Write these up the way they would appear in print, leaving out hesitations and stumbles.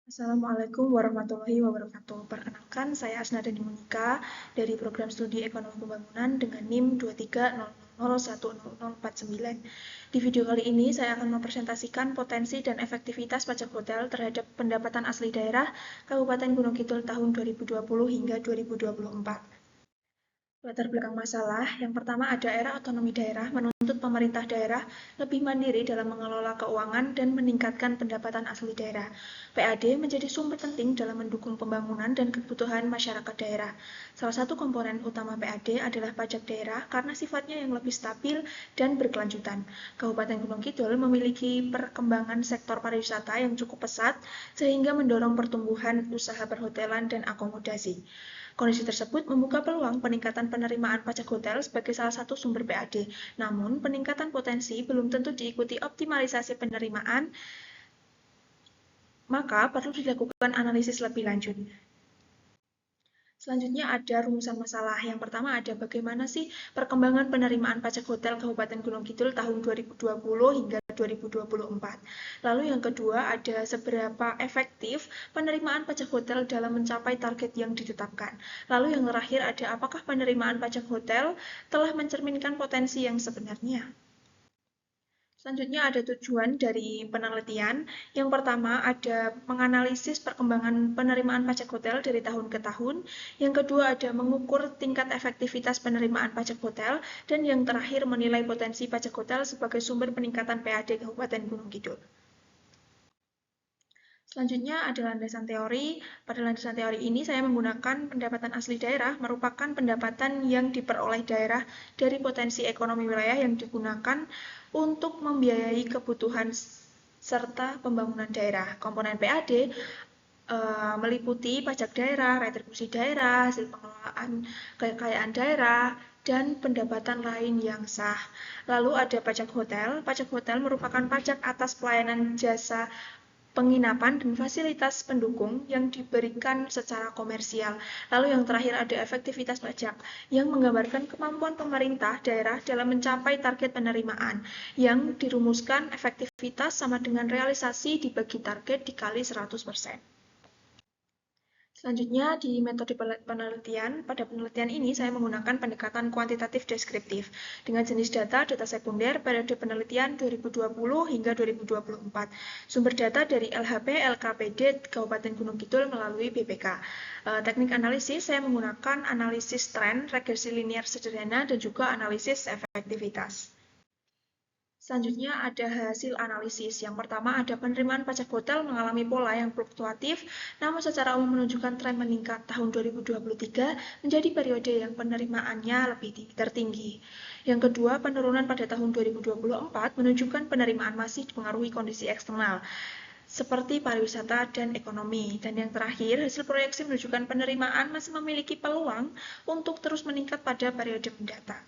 Assalamualaikum warahmatullahi wabarakatuh. Perkenalkan, saya Asnadani Monika dari Program Studi Ekonomi Pembangunan dengan NIM 230010010049. Di video kali ini, saya akan mempresentasikan potensi dan efektivitas pajak hotel terhadap pendapatan asli daerah Kabupaten Gunung Kidul tahun 2020 hingga 2024. Latar belakang masalah, yang pertama ada era otonomi daerah menuntut pemerintah daerah lebih mandiri dalam mengelola keuangan dan meningkatkan pendapatan asli daerah. PAD menjadi sumber penting dalam mendukung pembangunan dan kebutuhan masyarakat daerah. Salah satu komponen utama PAD adalah pajak daerah karena sifatnya yang lebih stabil dan berkelanjutan. Kabupaten Gunung Kidul memiliki perkembangan sektor pariwisata yang cukup pesat sehingga mendorong pertumbuhan usaha perhotelan dan akomodasi. Kondisi tersebut membuka peluang peningkatan penerimaan pajak hotel sebagai salah satu sumber PAD. Namun, peningkatan potensi belum tentu diikuti optimalisasi penerimaan, maka perlu dilakukan analisis lebih lanjut. Selanjutnya ada rumusan masalah. Yang pertama ada bagaimana sih perkembangan penerimaan pajak hotel Kabupaten Gunung Kidul tahun 2020 hingga 2024. Lalu yang kedua ada seberapa efektif penerimaan pajak hotel dalam mencapai target yang ditetapkan. Lalu yang terakhir ada apakah penerimaan pajak hotel telah mencerminkan potensi yang sebenarnya. Selanjutnya ada tujuan dari penelitian. Yang pertama ada menganalisis perkembangan penerimaan pajak hotel dari tahun ke tahun. Yang kedua ada mengukur tingkat efektivitas penerimaan pajak hotel. Dan yang terakhir menilai potensi pajak hotel sebagai sumber peningkatan PAD Kabupaten Gunung Kidul. Selanjutnya ada landasan teori. Pada landasan teori ini saya menggunakan pendapatan asli daerah merupakan pendapatan yang diperoleh daerah dari potensi ekonomi wilayah yang digunakan untuk membiayai kebutuhan serta pembangunan daerah. Komponen PAD meliputi pajak daerah, retribusi daerah, hasil pengelolaan kekayaan daerah, dan pendapatan lain yang sah. Lalu ada pajak hotel. Pajak hotel merupakan pajak atas pelayanan jasa penginapan dan fasilitas pendukung yang diberikan secara komersial. Lalu yang terakhir ada efektivitas pajak yang menggambarkan kemampuan pemerintah daerah dalam mencapai target penerimaan yang dirumuskan efektivitas sama dengan realisasi dibagi target dikali 100%. Selanjutnya di metode penelitian, pada penelitian ini saya menggunakan pendekatan kuantitatif deskriptif dengan jenis data sekunder periode penelitian 2020 hingga 2024. Sumber data dari LHP, LKPD, Kabupaten Gunung Kidul melalui BPK. Teknik analisis saya menggunakan analisis tren, regresi linear sederhana, dan juga analisis efektivitas. Selanjutnya ada hasil analisis. Yang pertama ada penerimaan pajak hotel mengalami pola yang fluktuatif, namun secara umum menunjukkan tren meningkat. Tahun 2023 menjadi periode yang penerimaannya lebih tertinggi. Yang kedua, penurunan pada tahun 2024 menunjukkan penerimaan masih dipengaruhi kondisi eksternal seperti pariwisata dan ekonomi. Dan yang terakhir, hasil proyeksi menunjukkan penerimaan masih memiliki peluang untuk terus meningkat pada periode mendatang.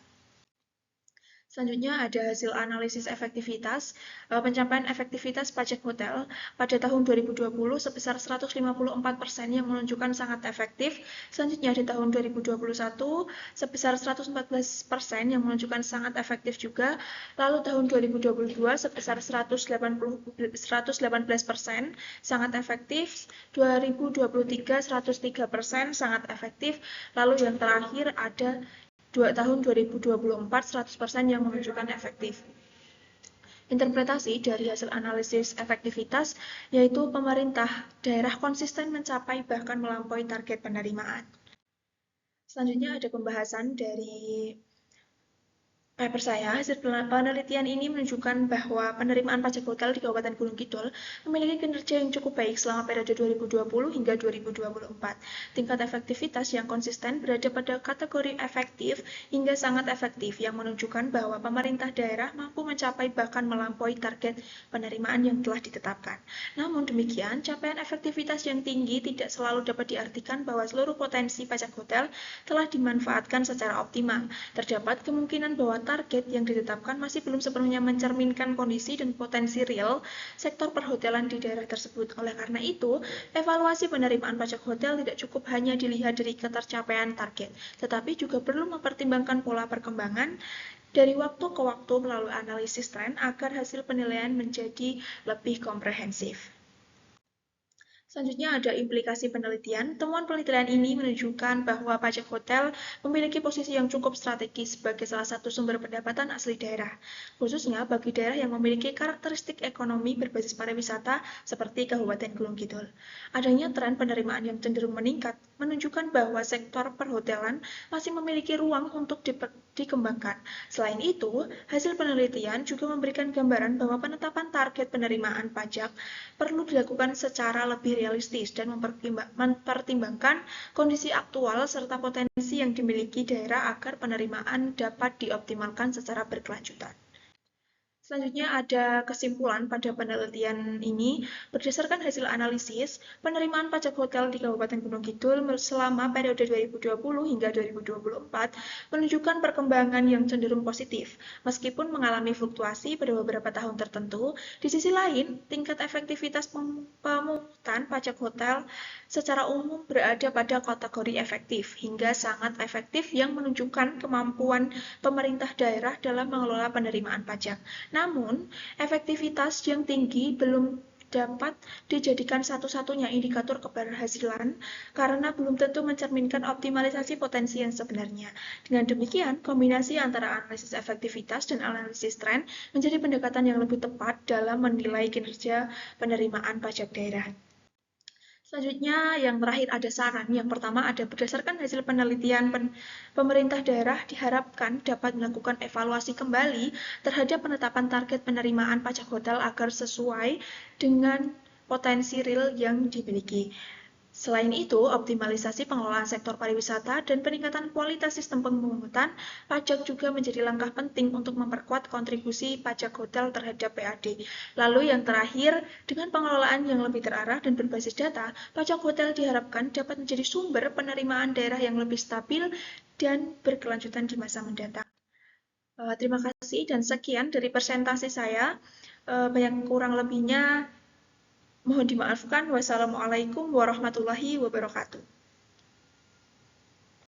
Selanjutnya ada hasil analisis efektivitas. Pencapaian efektivitas pajak hotel pada tahun 2020 sebesar 154% yang menunjukkan sangat efektif. Selanjutnya di tahun 2021 sebesar 114% yang menunjukkan sangat efektif juga. Lalu tahun 2022 sebesar 118% sangat efektif. 2023 103% sangat efektif. Lalu yang terakhir ada tahun 2024 100% yang menunjukkan efektif. Interpretasi dari hasil analisis efektivitas yaitu pemerintah daerah konsisten mencapai bahkan melampaui target penerimaan. Selanjutnya ada pembahasan dari paper saya. Hasil penelitian ini menunjukkan bahwa penerimaan pajak hotel di Kabupaten Gunung Kidul memiliki kinerja yang cukup baik selama periode 2020 hingga 2024. Tingkat efektivitas yang konsisten berada pada kategori efektif hingga sangat efektif yang menunjukkan bahwa pemerintah daerah mampu mencapai bahkan melampaui target penerimaan yang telah ditetapkan. Namun demikian, capaian efektivitas yang tinggi tidak selalu dapat diartikan bahwa seluruh potensi pajak hotel telah dimanfaatkan secara optimal. Terdapat kemungkinan bahwa target yang ditetapkan masih belum sepenuhnya mencerminkan kondisi dan potensi real sektor perhotelan di daerah tersebut. Oleh karena itu, evaluasi penerimaan pajak hotel tidak cukup hanya dilihat dari ketercapaian target, tetapi juga perlu mempertimbangkan pola perkembangan dari waktu ke waktu melalui analisis tren agar hasil penilaian menjadi lebih komprehensif. Selanjutnya ada implikasi penelitian. Temuan penelitian ini menunjukkan bahwa pajak hotel memiliki posisi yang cukup strategis sebagai salah satu sumber pendapatan asli daerah, khususnya bagi daerah yang memiliki karakteristik ekonomi berbasis pariwisata seperti Kabupaten Gunung Kidul. Adanya tren penerimaan yang cenderung meningkat menunjukkan bahwa sektor perhotelan masih memiliki ruang untuk dikembangkan. Selain itu, hasil penelitian juga memberikan gambaran bahwa penetapan target penerimaan pajak perlu dilakukan secara lebih realistis dan mempertimbangkan kondisi aktual serta potensi yang dimiliki daerah agar penerimaan dapat dioptimalkan secara berkelanjutan. Selanjutnya ada kesimpulan pada penelitian ini. Berdasarkan hasil analisis, penerimaan pajak hotel di Kabupaten Gunung Kidul selama periode 2020 hingga 2024 menunjukkan perkembangan yang cenderung positif. Meskipun mengalami fluktuasi pada beberapa tahun tertentu, di sisi lain, tingkat efektivitas pemungutan pajak hotel secara umum berada pada kategori efektif hingga sangat efektif yang menunjukkan kemampuan pemerintah daerah dalam mengelola penerimaan pajak. Namun, efektivitas yang tinggi belum dapat dijadikan satu-satunya indikator keberhasilan karena belum tentu mencerminkan optimalisasi potensi yang sebenarnya. Dengan demikian, kombinasi antara analisis efektivitas dan analisis tren menjadi pendekatan yang lebih tepat dalam menilai kinerja penerimaan pajak daerah. Selanjutnya, yang terakhir ada saran. Yang pertama ada berdasarkan hasil penelitian pemerintah daerah diharapkan dapat melakukan evaluasi kembali terhadap penetapan target penerimaan pajak hotel agar sesuai dengan potensi real yang dimiliki. Selain itu, optimalisasi pengelolaan sektor pariwisata dan peningkatan kualitas sistem pemungutan pajak juga menjadi langkah penting untuk memperkuat kontribusi pajak hotel terhadap PAD. Lalu yang terakhir, dengan pengelolaan yang lebih terarah dan berbasis data, pajak hotel diharapkan dapat menjadi sumber penerimaan daerah yang lebih stabil dan berkelanjutan di masa mendatang. Terima kasih dan sekian dari presentasi saya. Banyak kurang lebihnya mohon dimaafkan. Wassalamualaikum warahmatullahi wabarakatuh.